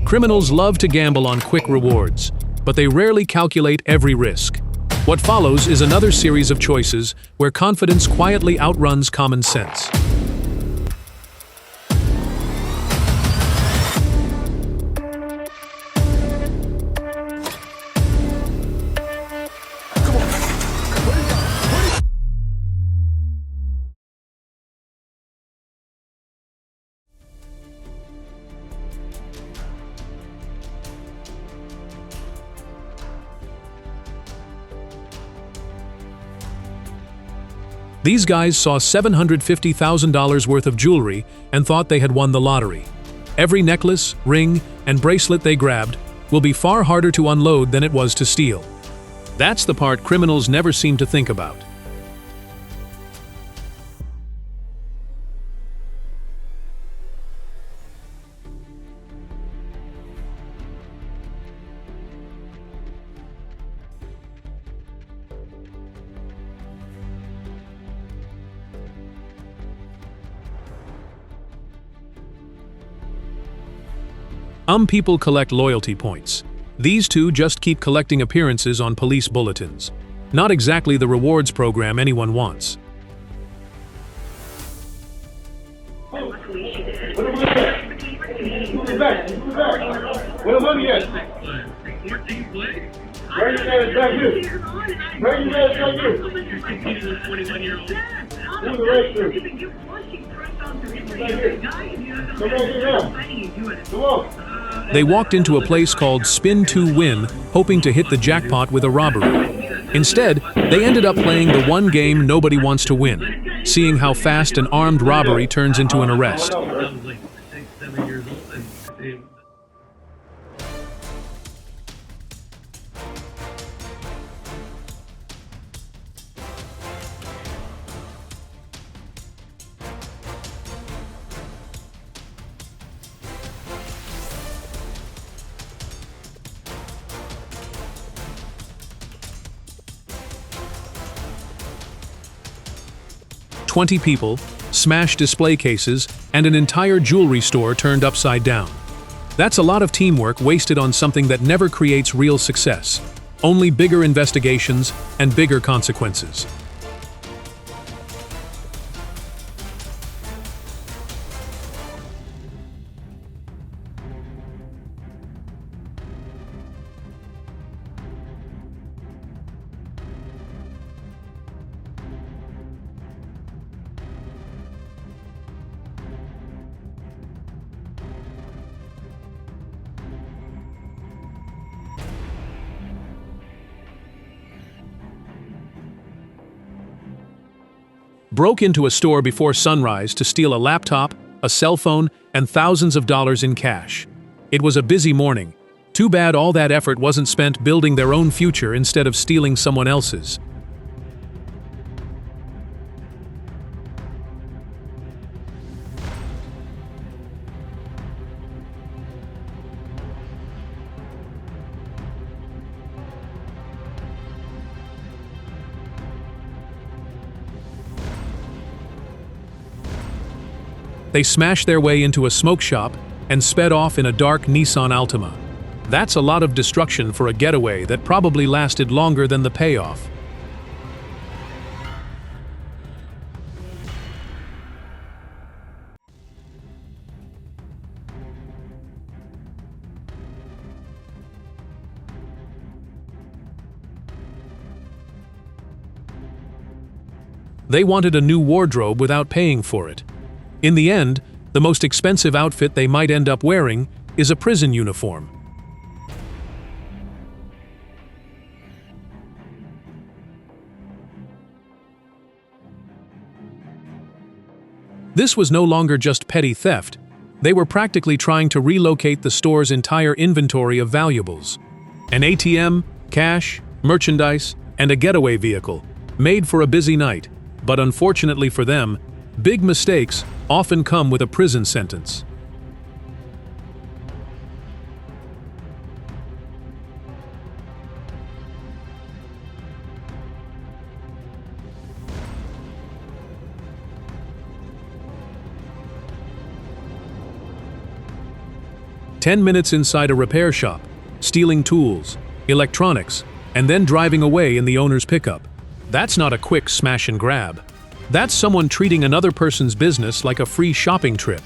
Criminals love to gamble on quick rewards, but they rarely calculate every risk. What follows is another series of choices where confidence quietly outruns common sense. These guys saw $750,000 worth of jewelry and thought they had won the lottery. Every necklace, ring, and bracelet they grabbed will be far harder to unload than it was to steal. That's the part criminals never seem to think about. People collect loyalty points. These two just keep collecting appearances on police bulletins. Not exactly the rewards program anyone wants. Where the money at? Where you guys back here? Where you guys back here? In the restroom. Come back here now. Come on. They walked into a place called Spin to Win, hoping to hit the jackpot with a robbery. Instead, they ended up playing the one game nobody wants to win, seeing how fast an armed robbery turns into an arrest. 20 people, smashed display cases, and an entire jewelry store turned upside down. That's a lot of teamwork wasted on something that never creates real success. Only bigger investigations and bigger consequences. Broke into a store before sunrise to steal a laptop, a cell phone, and thousands of dollars in cash. It was a busy morning. Too bad all that effort wasn't spent building their own future instead of stealing someone else's. They smashed their way into a smoke shop and sped off in a dark Nissan Altima. That's a lot of destruction for a getaway that probably lasted longer than the payoff. They wanted a new wardrobe without paying for it. In the end, the most expensive outfit they might end up wearing is a prison uniform. This was no longer just petty theft. They were practically trying to relocate the store's entire inventory of valuables. An ATM, cash, merchandise, and a getaway vehicle, made for a busy night. But unfortunately for them, big mistakes often come with a prison sentence. 10 minutes inside a repair shop, stealing tools, electronics, and then driving away in the owner's pickup. That's not a quick smash and grab. That's someone treating another person's business like a free shopping trip.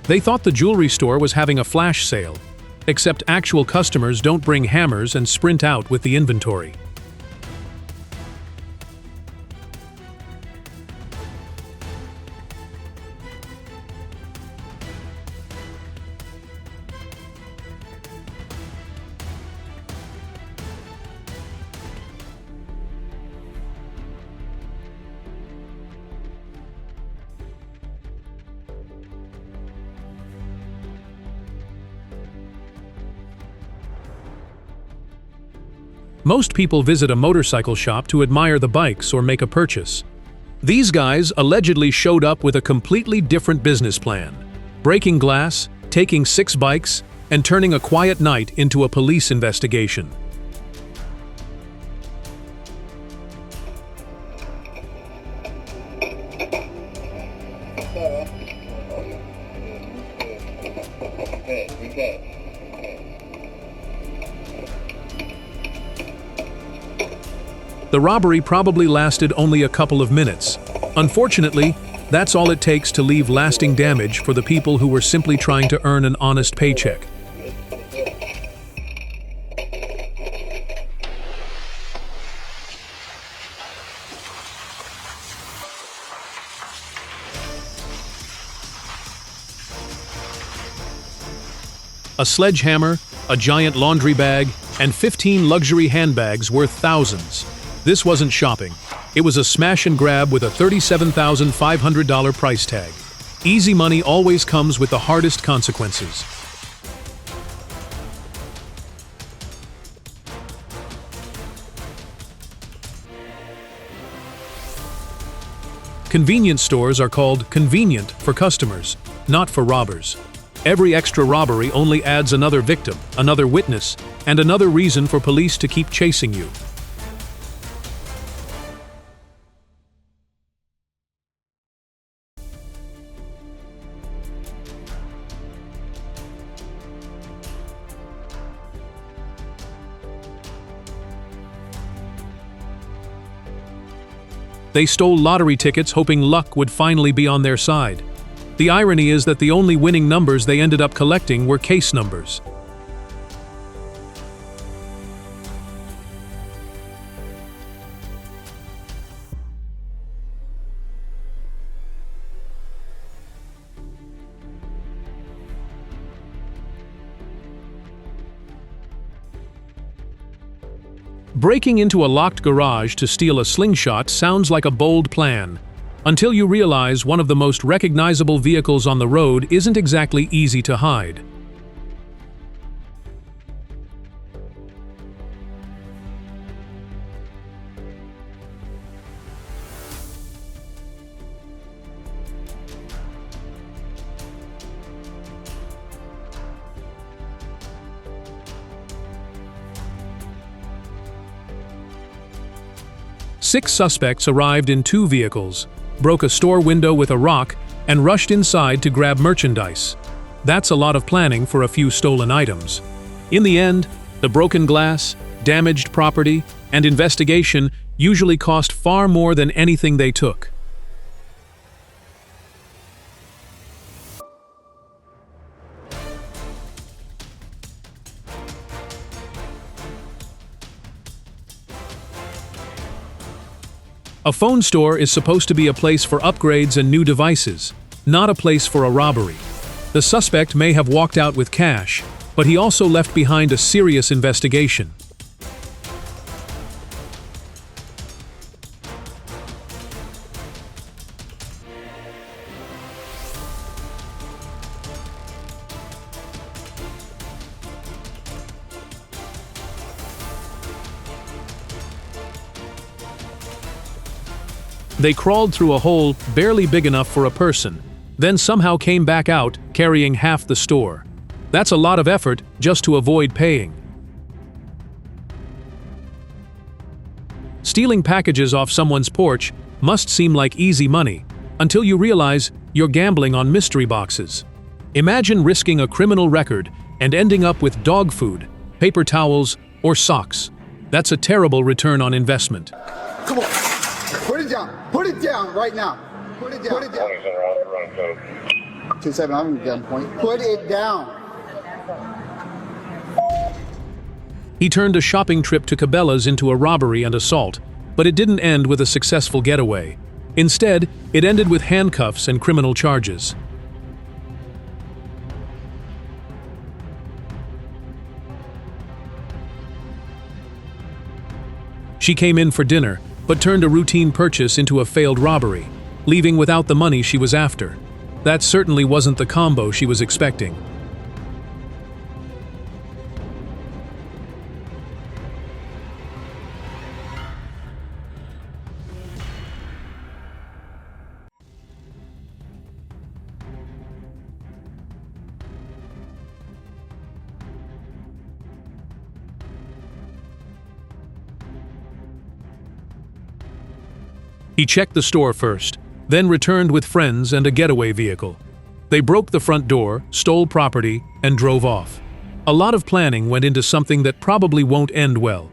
They thought the jewelry store was having a flash sale, except actual customers don't bring hammers and sprint out with the inventory. Most people visit a motorcycle shop to admire the bikes or make a purchase. These guys allegedly showed up with a completely different business plan: breaking glass, taking 6 bikes, and turning a quiet night into a police investigation. The robbery probably lasted only a couple of minutes. Unfortunately, that's all it takes to leave lasting damage for the people who were simply trying to earn an honest paycheck. A sledgehammer, a giant laundry bag, and 15 luxury handbags worth thousands. This wasn't shopping. It was a smash and grab with a $37,500 price tag. Easy money always comes with the hardest consequences. Convenience stores are called convenient for customers, not for robbers. Every extra robbery only adds another victim, another witness, and another reason for police to keep chasing you. They stole lottery tickets hoping luck would finally be on their side. The irony is that the only winning numbers they ended up collecting were case numbers. Breaking into a locked garage to steal a slingshot sounds like a bold plan, until you realize one of the most recognizable vehicles on the road isn't exactly easy to hide. Six suspects arrived in 2 vehicles, broke a store window with a rock, and rushed inside to grab merchandise. That's a lot of planning for a few stolen items. In the end, the broken glass, damaged property, and investigation usually cost far more than anything they took. A phone store is supposed to be a place for upgrades and new devices, not a place for a robbery. The suspect may have walked out with cash, but he also left behind a serious investigation. They crawled through a hole barely big enough for a person, then somehow came back out carrying half the store. That's a lot of effort just to avoid paying. Stealing packages off someone's porch must seem like easy money, until you realize you're gambling on mystery boxes. Imagine risking a criminal record and ending up with dog food, paper towels, or socks. That's a terrible return on investment. Come on, put it down. Put it down right now. Put it down. Put it down. 2-7, I'm in gunpoint. Put it down. He turned a shopping trip to Cabela's into a robbery and assault, but it didn't end with a successful getaway. Instead, it ended with handcuffs and criminal charges. She came in for dinner, but turned a routine purchase into a failed robbery, leaving without the money she was after. That certainly wasn't the combo she was expecting. He checked the store first, then returned with friends and a getaway vehicle. They broke the front door, stole property, and drove off. A lot of planning went into something that probably won't end well.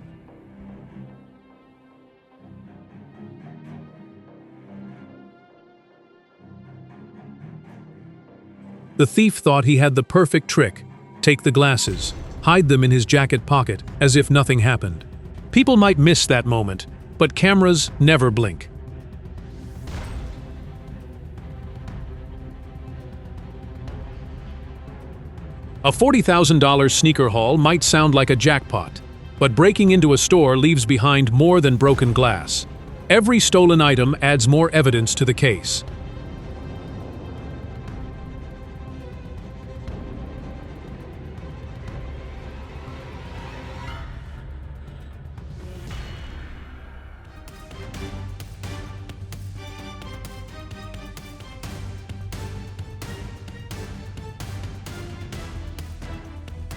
The thief thought he had the perfect trick: take the glasses, hide them in his jacket pocket as if nothing happened. People might miss that moment, but cameras never blink. A $40,000 sneaker haul might sound like a jackpot, but breaking into a store leaves behind more than broken glass. Every stolen item adds more evidence to the case.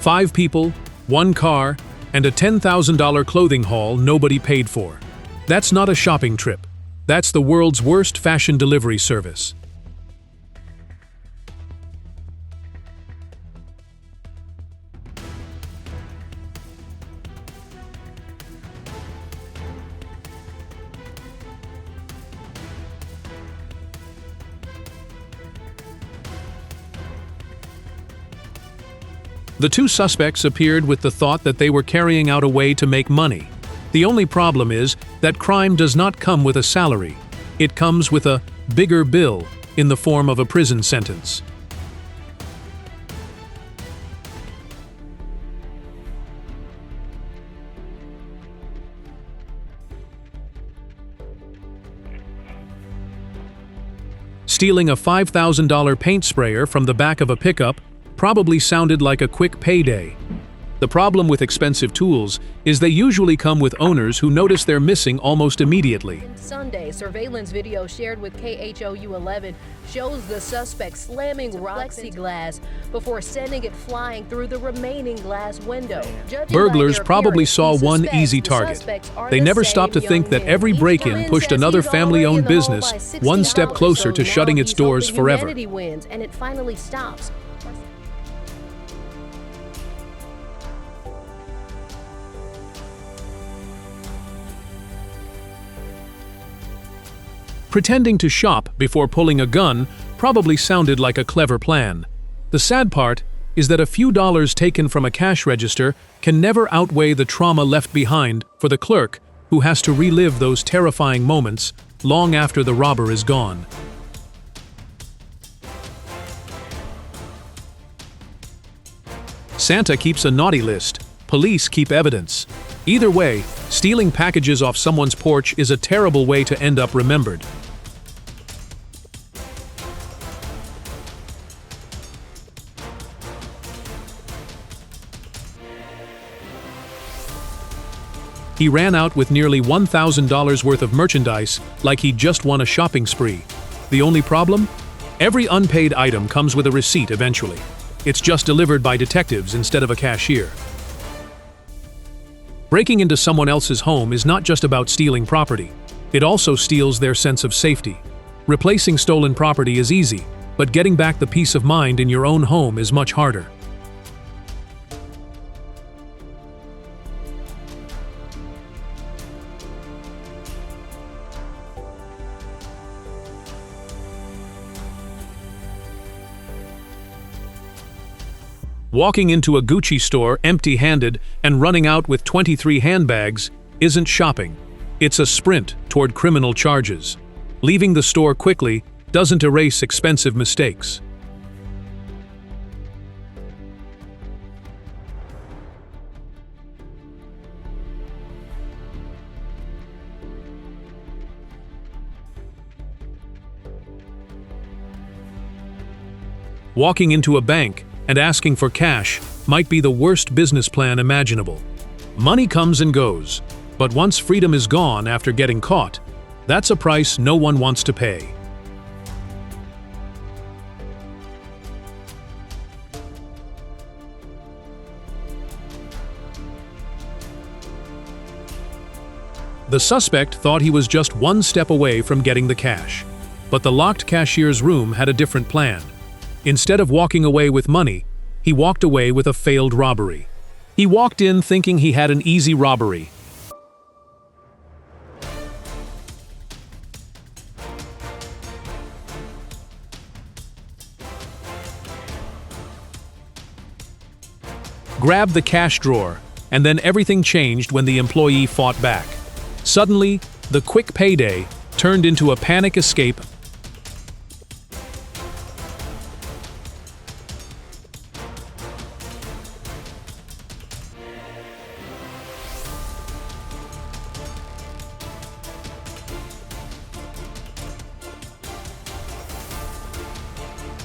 Five people, one car, and a $10,000 clothing haul nobody paid for. That's not a shopping trip. That's the world's worst fashion delivery service. The two suspects appeared with the thought that they were carrying out a way to make money. The only problem is that crime does not come with a salary. It comes with a bigger bill in the form of a prison sentence. Stealing a $5,000 paint sprayer from the back of a pickup probably sounded like a quick payday. The problem with expensive tools is they usually come with owners who notice they're missing almost immediately. Sunday, surveillance video shared with KHOU 11 shows the suspect slamming plexiglass before sending it flying through the remaining glass window. Burglars probably saw one easy target. They never stopped to think that every break-in pushed another family-owned business one step closer to shutting its doors forever. And it finally stops. Pretending to shop before pulling a gun probably sounded like a clever plan. The sad part is that a few dollars taken from a cash register can never outweigh the trauma left behind for the clerk who has to relive those terrifying moments long after the robber is gone. Santa keeps a naughty list. Police keep evidence. Either way, stealing packages off someone's porch is a terrible way to end up remembered. He ran out with nearly $1,000 worth of merchandise like he'd just won a shopping spree. The only problem? Every unpaid item comes with a receipt eventually. It's just delivered by detectives instead of a cashier. Breaking into someone else's home is not just about stealing property. It also steals their sense of safety. Replacing stolen property is easy, but getting back the peace of mind in your own home is much harder. Walking into a Gucci store empty-handed and running out with 23 handbags isn't shopping. It's a sprint toward criminal charges. Leaving the store quickly doesn't erase expensive mistakes. Walking into a bank and asking for cash might be the worst business plan imaginable. Money comes and goes, but once freedom is gone after getting caught, that's a price no one wants to pay. The suspect thought he was just one step away from getting the cash, but the locked cashier's room had a different plan. Instead of walking away with money, he walked away with a failed robbery. He walked in thinking he had an easy robbery. Grabbed the cash drawer, and then everything changed when the employee fought back. Suddenly, the quick payday turned into a panic escape.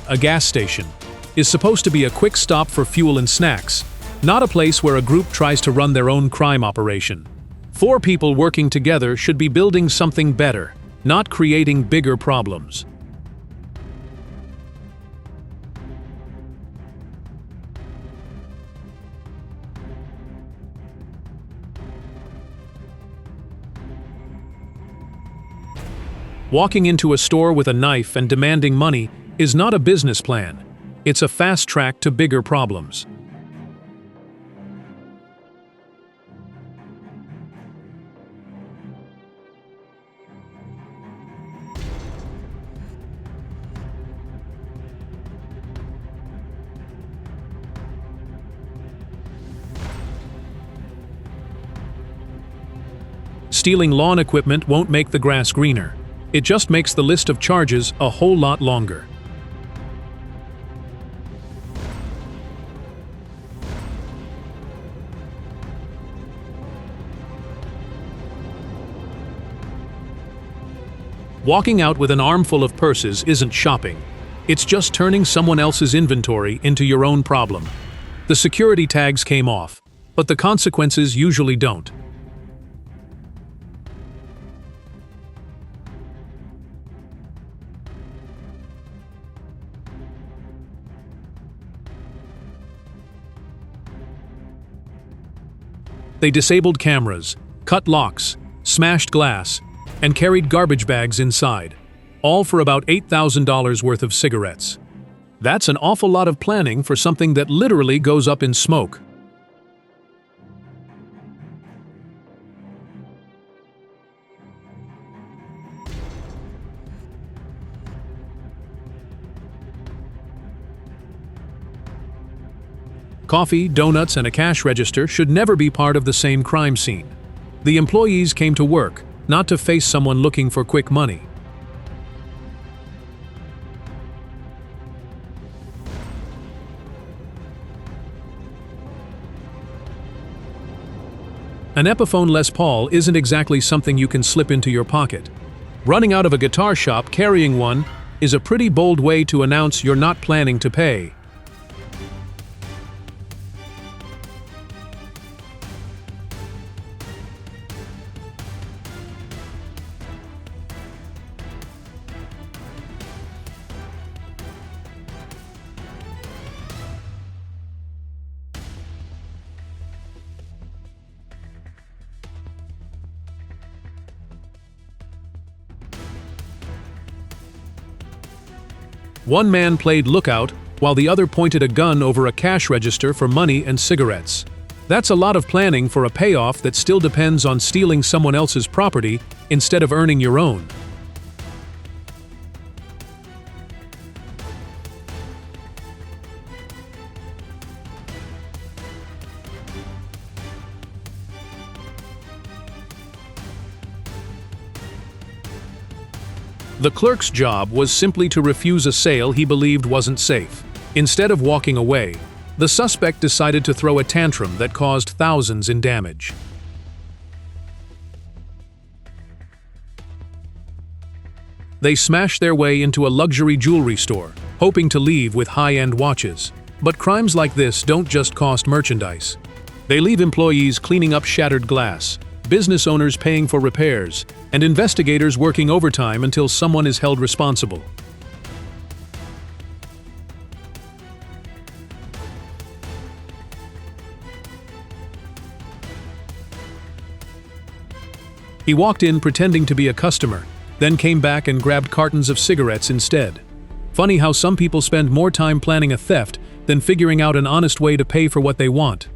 A gas station is supposed to be a quick stop for fuel and snacks, not a place where a group tries to run their own crime operation. 4 people working together should be building something better, not creating bigger problems. Walking into a store with a knife and demanding money is not a business plan. It's a fast track to bigger problems. Stealing lawn equipment won't make the grass greener. It just makes the list of charges a whole lot longer. Walking out with an armful of purses isn't shopping. It's just turning someone else's inventory into your own problem. The security tags came off, but the consequences usually don't. They disabled cameras, cut locks, smashed glass, and carried garbage bags inside, all for about $8,000 worth of cigarettes. That's an awful lot of planning for something that literally goes up in smoke. Coffee, donuts, and a cash register should never be part of the same crime scene. The employees came to work, not to face someone looking for quick money. An Epiphone Les Paul isn't exactly something you can slip into your pocket. Running out of a guitar shop carrying one is a pretty bold way to announce you're not planning to pay. One man played lookout while the other pointed a gun over a cash register for money and cigarettes. That's a lot of planning for a payoff that still depends on stealing someone else's property instead of earning your own. The clerk's job was simply to refuse a sale he believed wasn't safe. Instead of walking away, the suspect decided to throw a tantrum that caused thousands in damage. They smashed their way into a luxury jewelry store, hoping to leave with high-end watches. But crimes like this don't just cost merchandise. They leave employees cleaning up shattered glass, business owners paying for repairs, and investigators working overtime until someone is held responsible. He walked in pretending to be a customer, then came back and grabbed cartons of cigarettes instead. Funny how some people spend more time planning a theft than figuring out an honest way to pay for what they want.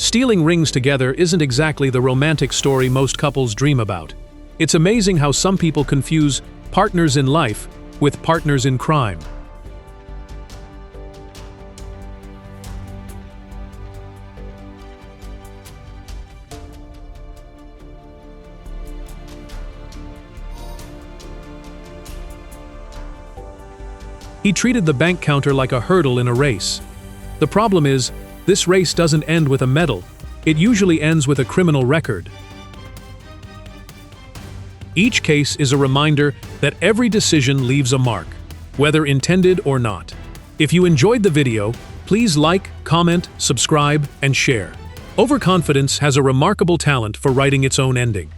Stealing rings together isn't exactly the romantic story most couples dream about. It's amazing how some people confuse partners in life with partners in crime. He treated the bank counter like a hurdle in a race. The problem is, this race doesn't end with a medal. It usually ends with a criminal record. Each case is a reminder that every decision leaves a mark, whether intended or not. If you enjoyed the video, please like, comment, subscribe, and share. Overconfidence has a remarkable talent for writing its own ending.